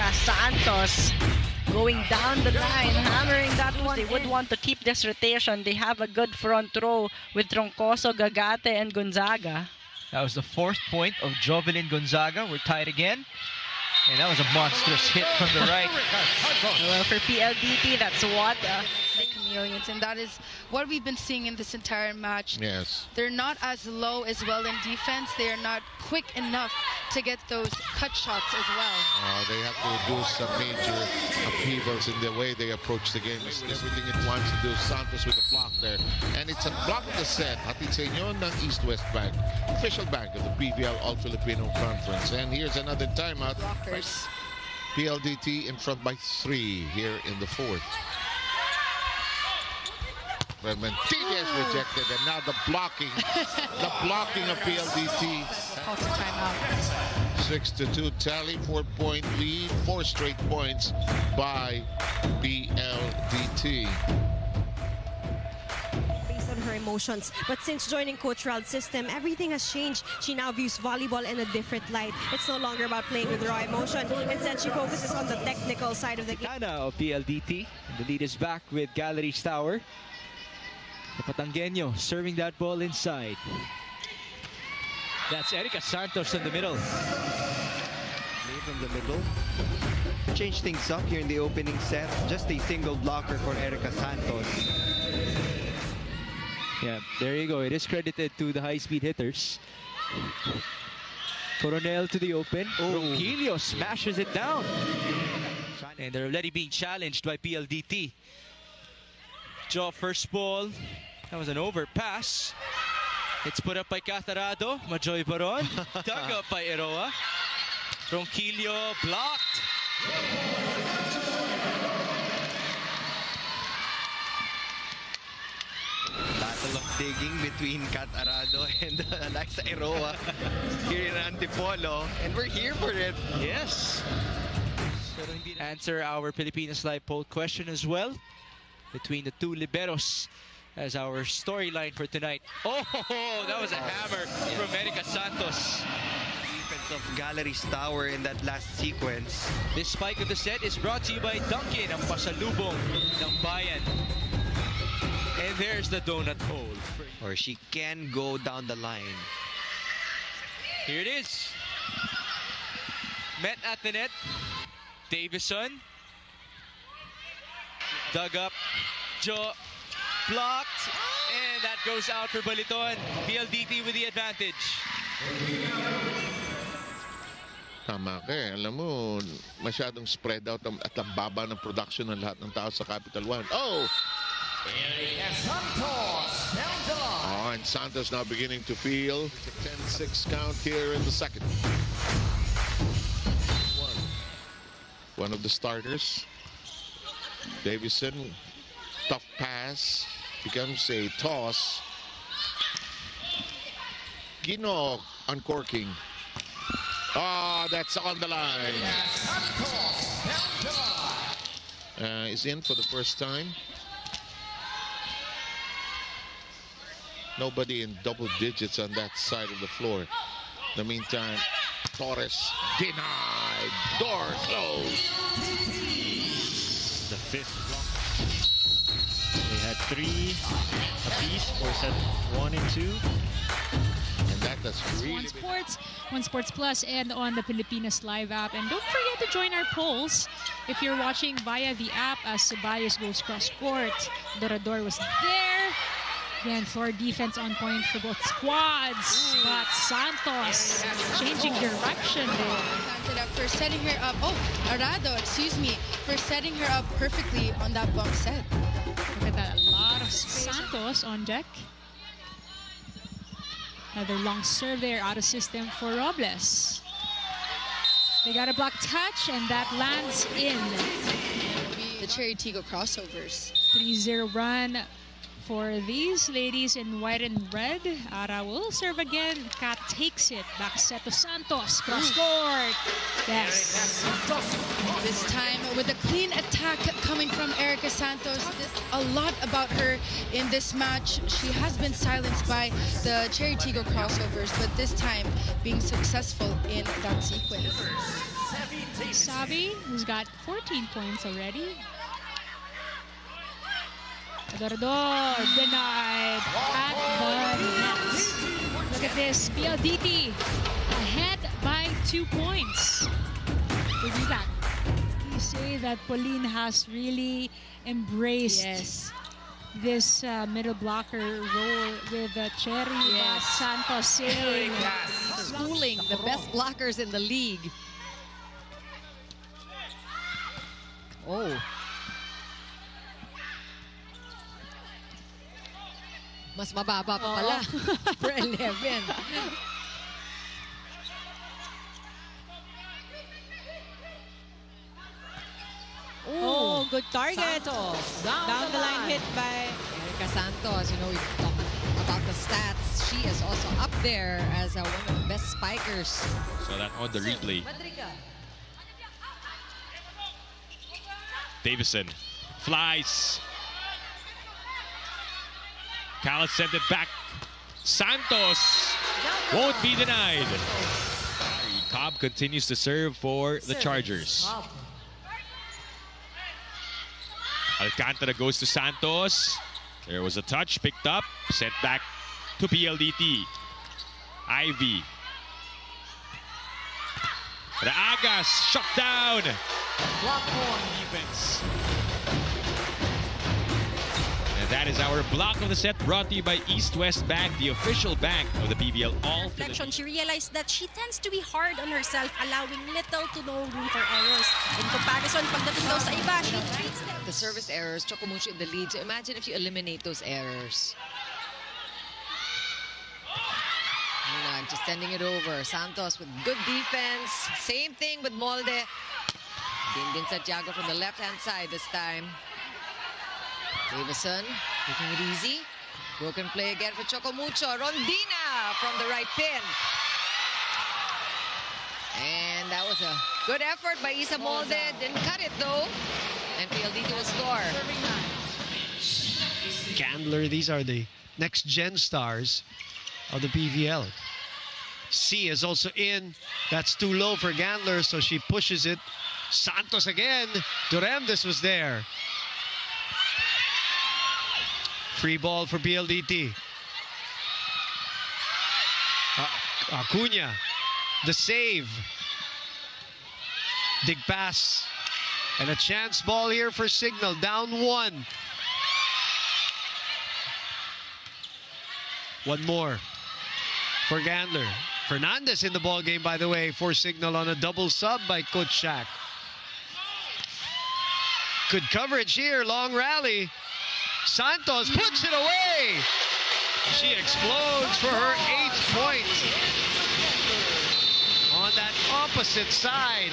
Erika Santos going down the line, hammering that one. They would want to keep this rotation. They have a good front row with Troncoso, Gagate, and Gonzaga. That was the 4th point of Jovelyn Gonzaga. We're tied again. And that was a monstrous hit from the right. Well, for PLDT, that's what the chameleons, and that is what we've been seeing in this entire match. Yes. They're not as low as well in defense. They are not quick enough to get those cut shots as well. They have to do some major upheavals in the way they approach the game. It's everything it wants to do. Santos with a block there. And it's a block of the set. Hatid sa inyo ng East-West Bank, official bank of the PVL All-Filipino Conference. And here's another timeout. Blockers. PLDT in front by 3 here in the 4th. But Mantilla is rejected, and now the blocking of PLDT. Also timeout. 6-2 tally, 4-point lead, 4 straight points by PLDT. Based on her emotions, but since joining Coach Ral's system, everything has changed. She now views volleyball in a different light. It's no longer about playing with raw emotion. Instead, she focuses on the technical side of the game. Ana of PLDT. The lead is back with Gallery Tower. The Patangueño serving that ball inside. That's Erika Santos in the middle. Play from the middle. To change things up here in the opening set, just a single blocker for Erika Santos. Yeah, there you go. It is credited to the High Speed Hitters. Coronel to the open. Ronquillo smashes it down. And they're already being challenged by PLDT. Jaw first ball. That was an overpass. It's put up by Catarado. Majoy Baron. Dug up by Eroa. Ronquillo blocked. Battle of digging between Catarado and Alexa Eroa here in Antipolo. And we're here for it. Yes. Answer our Pilipinas Live poll question as well. Between the two liberos as our storyline for tonight. Oh, that was a hammer from Erika Santos. Defense of Gallery's Tower in that last sequence. This spike of the set is brought to you by Dunkin', ang pasalubong ng bayan. And there's the donut hole. Or she can go down the line. Here it is. Met at the net. Davison. Dug up. Joe blocked. And that goes out for Baliton. PLDT with the advantage. Tama ka eh. Alam mo, masyadong spread out at ang baba ng production ng lahat ng tao sa Capital One. Oh! And Santos now beginning to feel the 10-6 count here in the second. One of the starters. Davison, tough pass, becomes a toss. Gino uncorking. That's on the line. Is in for the first time. Nobody in double digits on that side of the floor. In the meantime, Torres denied. Door closed. The 5th block. They had 3 apiece for set 1 and 2. And that's really One Sports Plus, and on the Pilipinas Live app. And don't forget to join our polls if you're watching via the app as Ceballos goes cross court. Dorador was there. Again, for defense on point for both squads. But Santos changing direction there. For setting her up. Arado, excuse me, for setting her up perfectly on that bump set. Look at that. A lot of Santos on deck. Another long serve there out of system for Robles. They got a block touch, and that lands in. The Cherry Tigo crossovers. 3-0 run for these ladies in white and red. Ara will serve again. Kat takes it. Back set to Santos. Cross court. Yes. This time with a clean attack coming from Erika Santos. A lot about her in this match. She has been silenced by the Cherry Tigo crossovers, but this time being successful in that sequence. Sabi, who's got 14 points already. Adorador denied at the net. Look at this, PLDT ahead by 2 points. We'll do that. You say that Pauline has really embraced this middle blocker role with Cherry Santos saying schooling the best blockers in the league. Oh. Mas mababa pa pala for 11. Oh, good target. Santos, Down the line hit by Erika Santos. You know, we talked about the stats. She is also up there as one of the best spikers. So that on the replay. Davison flies. Callis sent it back. Santos won't be denied. Cobb continues to serve for the Chargers. Alcantara goes to Santos. There was a touch, picked up, sent back to PLDT. Ivy. Raagas shut down. Block defense. And that is our block of the set, brought to you by East West Bank, the official bank of the PVL All-Filipino. She realized that she tends to be hard on herself, allowing little to no room for errors. In comparison, pagdating daw sa iba, she treats them. The service errors, Chocomucho in the lead. So imagine if you eliminate those errors. Just sending it over. Santos with good defense. Same thing with Molde. Din Santiago from the left-hand side this time. Davison taking it easy. Broken play again for Chocomucho. Rondina from the right pin. And that was a good effort by Isa Molde. Didn't cut it though. And PLDT will score. Gandler, these are the next-gen stars of the PVL. C is also in. That's too low for Gandler, so she pushes it. Santos again. Duremdes was there. Free ball for PLDT. Acuna, the save. Dig pass. And a chance ball here for Signal. Down 1. One more for Gandler. Fernandez in the ball game, by the way, for Signal on a double sub by Coach Shaq. Good coverage here, long rally. Santos puts it away. She explodes for her 8th point. On that opposite side.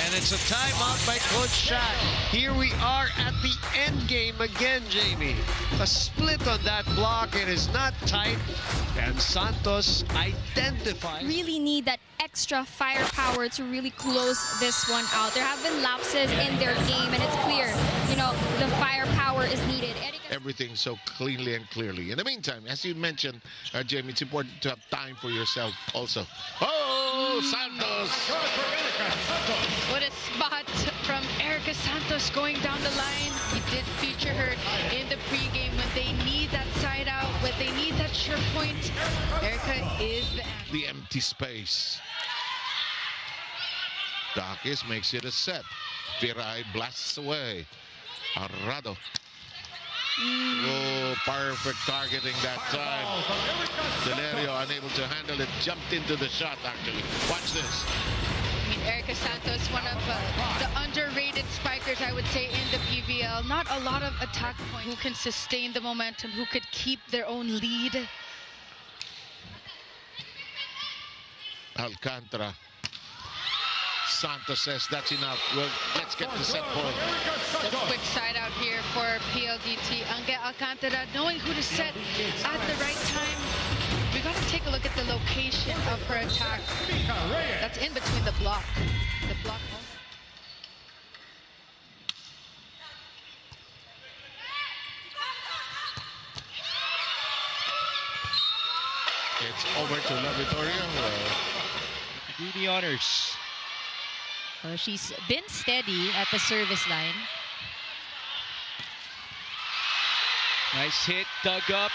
And it's a timeout by Coach Shaq. Here we are at the end game again, Jamie. A split on that block. It is not tight. And Santos identified. Really need that extra firepower to really close this one out. There have been lapses in their game, and it's clear, you know, the firepower is needed. Everything so cleanly and clearly. In the meantime, as you mentioned, Jamie, it's important to have time for yourself also. Oh, Santos! What a spot from Erika Santos going down the line. He did feature her in the pregame when they need that side out, when they need that sure point. Erika is the empty space. Dakis makes it a set. Viray blasts away. Arrado. Oh, perfect targeting that time. Delerio unable to handle it. Jumped into the shot, actually. Watch this. I mean, Erika Santos, one of the underrated spikers, I would say, in the PVL. Not a lot of attack points. Who can sustain the momentum, who could keep their own lead. Alcantara. Santos says that's enough. Well, let's get the set point. The quick side out here for PLDT. Angel Alcantara knowing who to set at the right time. We got to take a look at the location of her attack. That's in between the block. The block. It's over to La Victoria. Do the honors. She's been steady at the service line. Nice hit, dug up.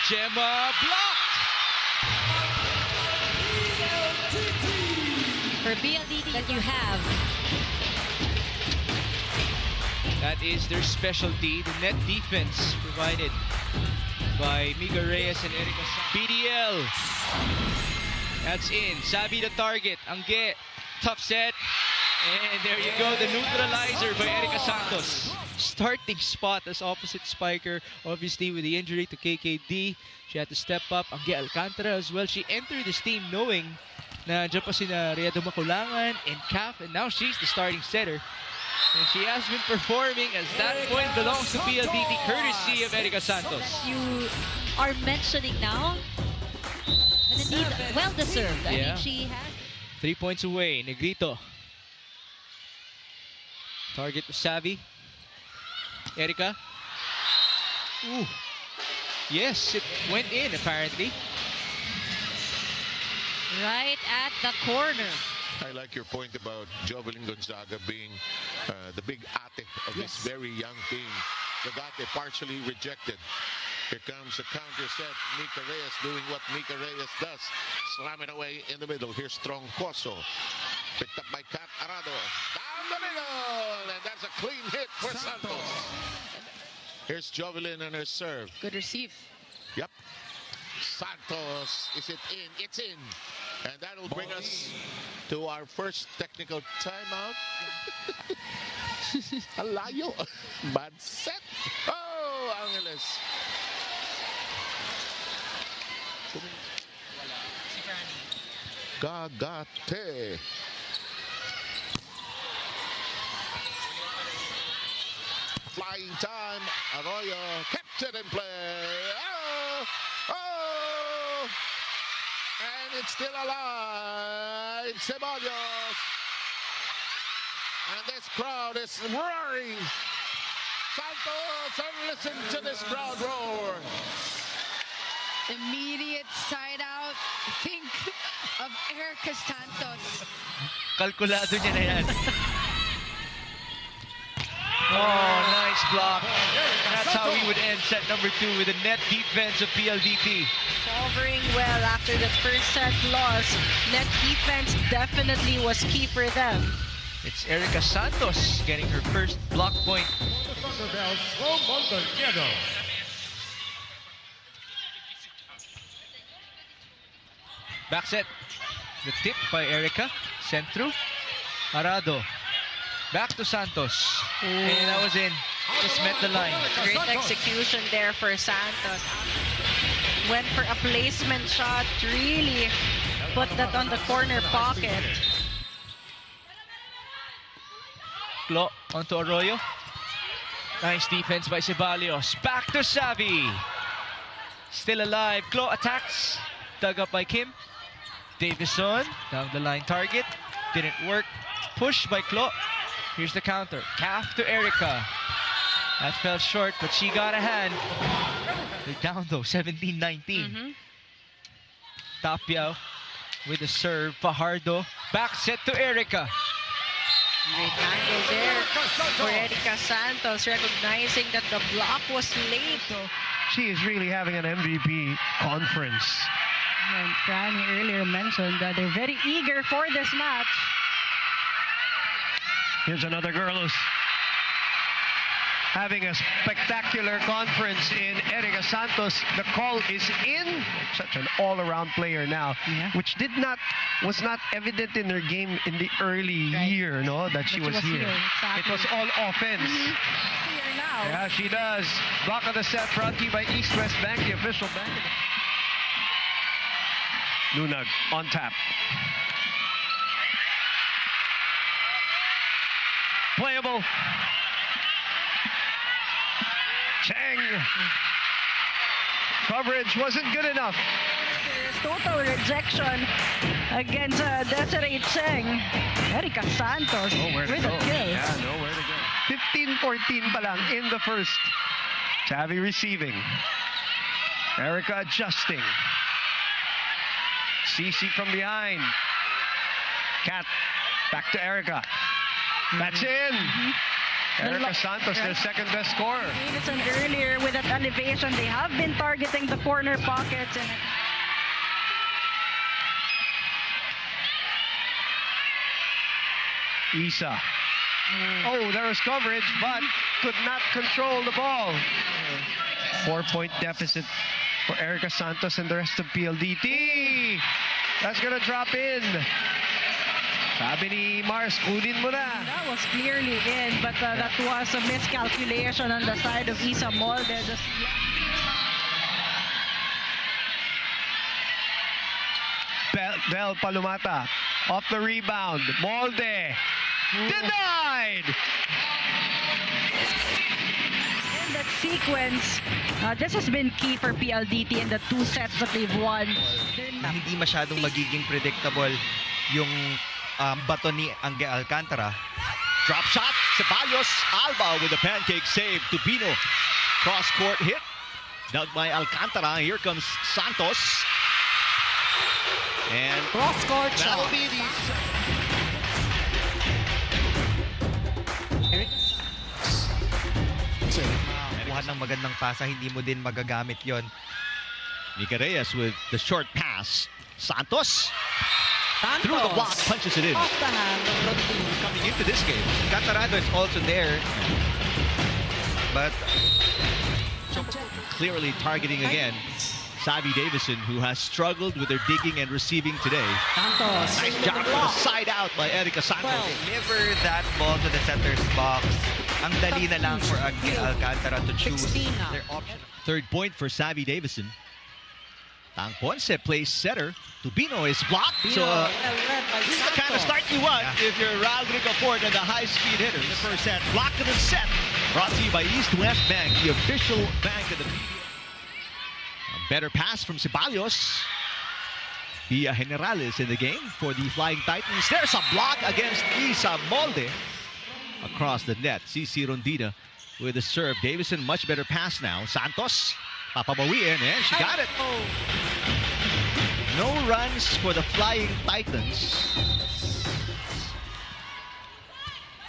Gemma blocked. For PLDT that you have. That is their specialty, the net defense provided by Mika Reyes and Erika Santos. PDL. That's in. Sabi the target. Angge. Tough set. And there you go, the neutralizer by Erika Santos. Starting spot as opposite spiker. Obviously, with the injury to KKD, she had to step up. Angge Alcantara as well. She entered this team knowing na dyan pa sina Riado Maculangan and Cap, and now she's the starting setter. And she has been performing as that point belongs to PLDT, courtesy of Erika Santos. You are mentioning now, and indeed, well-deserved. I mean, she had 3 points away, Negrito. Target to Savvy. Erika. Ooh. Yes, it went in apparently. Right at the corner. I like your point about Jovelyn Gonzaga being the big ate of this very young team. Gagate partially rejected. Here comes the counter set. Mika Reyes doing what Mika Reyes does. Slam it away in the middle. Here's Troncoso. Picked up by Kat Arado. Down the middle! And that's a clean hit for Santos. Here's Jovelyn and her serve. Good receive. Yep. Santos, is it in? It's in. And that will bring us to our first technical timeout. Alayo. Bad set. Oh, Angeles. Gagate. Flying time. Arroyo kept it in play. Oh! Oh! And it's still alive. Ceballos. And this crowd is roaring. Santos, and listen to this crowd roar. Immediate side out. Think of Erika Santos. Kalkulado niya na yan. Oh, nice block. That's how we would end set number 2 with a net defense of PLDT. Covering well after the first set loss. Net defense definitely was key for them. It's Erika Santos getting her first block point. Back set. The tip by Erika. Sent through. Arado. Back to Santos. Ooh. And that was in. Just met the line. Great execution there for Santos. Went for a placement shot. Really put that on the corner pocket. Klo onto Arroyo. Nice defense by Ceballos. Back to Savi. Still alive. Klo attacks. Dug up by Kim. Davison. Down the line target. Didn't work. Push by Klo. Here's the counter. Calf to Erika. That fell short, but she got a hand. They're down though, 17-19. Tapia with the serve. Fajardo. Back set to Erika. Great angle there for Erika Santos, recognizing that the block was late. She is really having an MVP conference. And Franny earlier mentioned that they're very eager for this match. Here's another girl who's having a spectacular conference in Erika Santos. The call is in. Such an all-around player now, which was not evident in her game in the early year, no, that she was here. Exactly. It was all offense. Here now. Yeah, she does. Block of the set brought to you by East West Bank, the official bank. Lunag on tap. Playable. Cheng. Coverage wasn't good enough. Total rejection against Desiree Cheng. Erika Santos with a kill. Yeah, nowhere to go. 15-14 pa lang in the first. Chavi receiving. Erika adjusting. Cici from behind. Kat Back to Erika. That's in. Erika Santos, their second best scorer. Davidson earlier with that elevation, they have been targeting the corner pockets. And Isa. Oh, there was coverage, but could not control the ball. 4-point deficit for Erika Santos and the rest of PLDT. That's gonna drop in. Sabi ni Mars, kunin mo na. That was clearly in, but that was a miscalculation on the side of Isa Molde. Bell Palumata off the rebound. Molde denied. In that sequence, this has been key for PLDT in the 2 sets that they've won. Hindi masyadong magiging predictable yung bato ni Angge Alcantara. Drop shot, Ceballos, Alba with a pancake save. Tubino, cross-court hit. Dug by Alcantara. Here comes Santos. And cross-court shot. That'll be the... Kuha ng magandang pasa, hindi mo din magagamit yon. Nika Reyes with the short pass. Santos. Through the block, punches it in. Off the hand of Rodriguez. Coming into this game. Catarado is also there. But clearly targeting again Savi Davison, who has struggled with their digging and receiving today. Santos. Nice job for the side out by Erika Santos. deliver that ball to the center's box. Ang dali na lang for Angge Alcantara to choose their option. Third point for Savi Davison. Tang Ponce plays setter. Tubino is blocked. So this is the kind of start you want if you're Rodrigo Ford and the High Speed Hitters. The first set, blocked and set. Brought to you by East West Bank, the official bank of the PVL. A better pass from Ceballos. Via Generales in the game for the Flying Titans. There's a block against Isa Molde. Across the net, CC Rondina with the serve. Davison, much better pass now. Santos, papabawiin, and she got it. No runs for the Flying Titans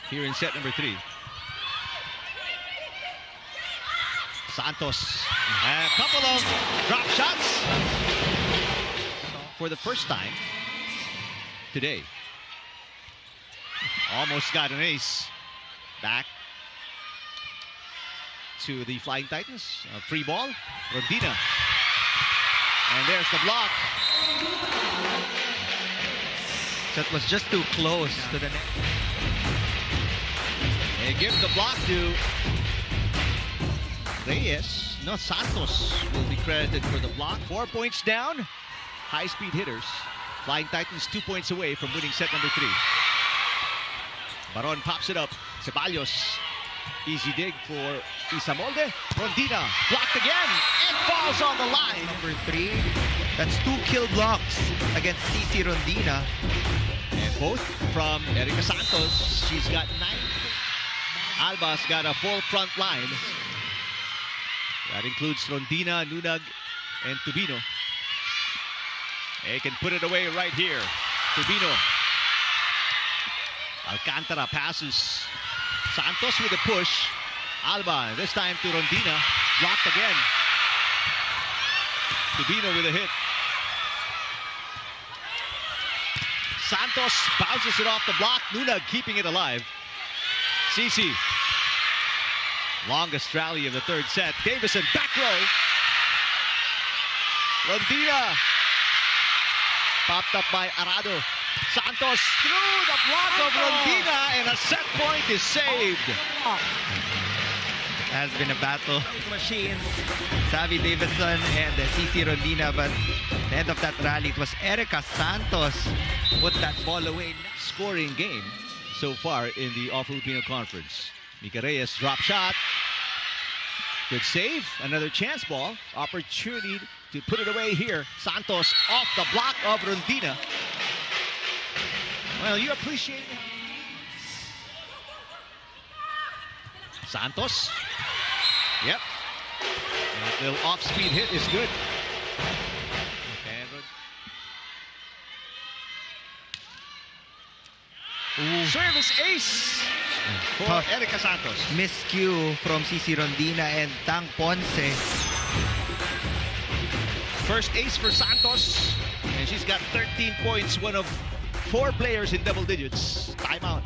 here in set number 3. Santos, a couple of drop shots for the first time today. Almost got an ace. Back to the Flying Titans. Free ball. Rondina. And there's the block. That was just too close to the net. They give the block to Reyes. No, Santos will be credited for the block. 4 points down. High Speed Hitters. Flying Titans 2 points away from winning set number 3. Baron pops it up. Ceballos. Easy dig for Isa Molde. Rondina blocked again. It falls on the line. Number 3. That's 2 kill blocks against CC Rondina. And both from Erika Santos. She's got 9. Alba's got a full front line. That includes Rondina, Nunag, and Tubino. They can put it away right here. Tubino. Alcantara passes. Santos with a push. Alba, this time to Rondina. Blocked again. Tubino with a hit. Santos bounces it off the block. Nunag keeping it alive. CC. Longest rally of the third set. Davison, back row. Rondina. Popped up by Arado. Santos through the block of Rondina, and a set point is saved. Has been a battle. Machines. Savi Davison and CC Rondina, but at the end of that rally, it was Erika Santos put that ball away. Scoring game so far in the All-Filipino Conference. Nika Reyes drop shot. Good save. Another chance ball. Opportunity to put it away here. Santos off the block of Rondina. Well, you appreciate it. Santos. Yep. That little off-speed hit is good. Service ace for Erika Santos. Miscue from CC Rondina and Tang Ponce. First ace for Santos. And she's got 13 points, one of 4 players in double digits. Timeout.